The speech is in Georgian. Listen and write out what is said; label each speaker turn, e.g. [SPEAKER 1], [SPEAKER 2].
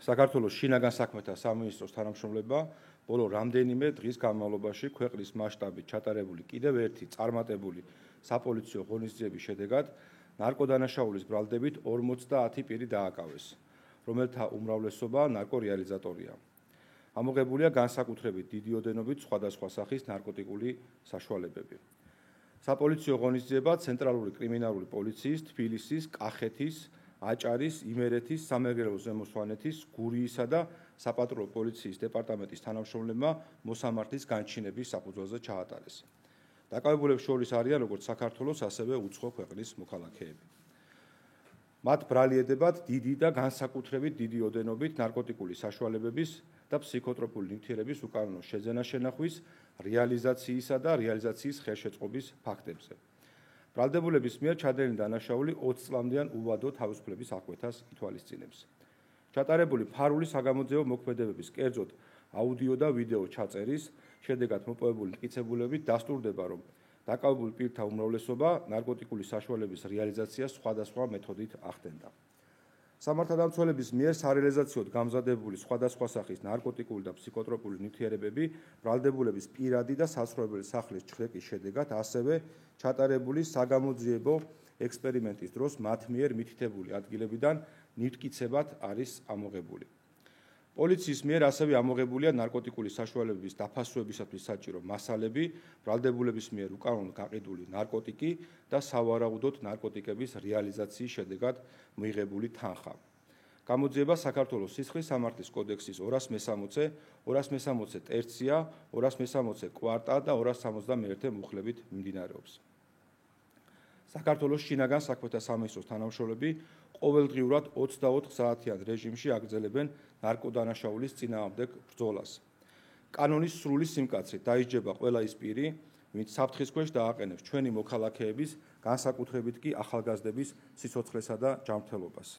[SPEAKER 1] საქართველოს შინაგან საქმეთა სამინისტროს თანამშრომლება ბოლო რამდენიმე დღის განმავლობაში ქვეყნის მასშტაბით ჩატარებული კიდევ ერთი წარმატებული საპოლიციო ღონისძიების შედეგად ნარკოდანაშაულის ბრალდებით 50 პირი დააკავეს, რომელთა უმრავლესობა ნარკორეალიზატორია. ამოღებულია განსაკუთრებით დიდი ოდენობით სხვადასხვა სახის ნარკოტიკული საშუალებები. საპოლიციო ღონისძიება ცენტრალური კრიმინალური პოლიციის, თბილისის, კახეთის, აჭარის, იმერეთის, სამეგრელო ზემოსვანეთის, გურიისა და საპატრულო პოლიციის დეპარტამენტის თანამშრომლებმა მოსამართლის განჩინების საფუძველზე ჩაატარეს. დაკავებულებს შორის არიან როგორც საქართველოს, ასევე უცხო ქვეყნის მოქალაქეები. მათ ბრალieდებათ დიდი და განსაკუთრებით დიდი ოდენობით ნარკოტიკული საშუალებების და ფსიქოტროპული ნივთიერების უკანონო შეძენა-შენახვის, რეალიზაციისა და რეალიზაციის ხელშეწყობის ფაქტებზე. ბრალდებულების მიერ ჩადენილი დანაშაული 20 წლამდიან უვადო თავისუფლების აღკვეთას ითვალისწინებს. ჩატარებული ფარული საგამოძიებო მოქმედებების, კერძოდ აუდიო და ვიდეო ჩაწერის შედეგად მოპოვებული მტკიცებულებით დასტურდება, რომ დაკავებულ პირთა უმრავლესობა ნარკოტიკული საშუალების რეალიზაციას სხვადასხვა მეთოდით ახდენდა. სამართალდამცველების მიერ სარეალიზაციოდ გამზადებული სხვადასხვა სახის ნარკოტიკული და ფსიქოტროპული ნივთიერებები ბრალდებულების პირადი და საცხოვრებელი სახლის ჩხრეკის შედეგად, ასევე ჩატარებული საგამოძიებო ექსპერიმენტის დროს მათ მიერ მითითებული ადგილებიდან ნივთკიცებად არის ამოღებული. პოლიციის მიერ ასევე ამოღებულია ნარკოტიკული საშუალებების დაფასვებისათვის საჭირო მასალები, ბრალდებულების მიერ უკანონოდ გაყიდული ნარკოტიკი და სავარაუდოდ ნარკოტიკების რეალიზაციის შედეგად მიღებული თანხა. გამოძიება საქართველოს სისხლის სამართლის კოდექსის 260, 260 ტერცია, 260 კვარტა და 271 მუხლებით მიმდინარეობს. საქართველოს შინაგან საქმეთა სამინისტროს თანამშრომლები ყოველდღიურად 24 საათიან რეჟიმში აგრძელებენ ნარკოდანაშაულის წინააღმდეგ ბრძოლას. კანონის სრული სიმკაცრით დაიჯება ყველა ის პირი, ვინც საფრთხის ქვეშ დააყენებს ჩვენი მოქალაქეების, განსაკუთრებით კი ახალგაზრდების სიცოცხლესა და ჯანმრთელობას.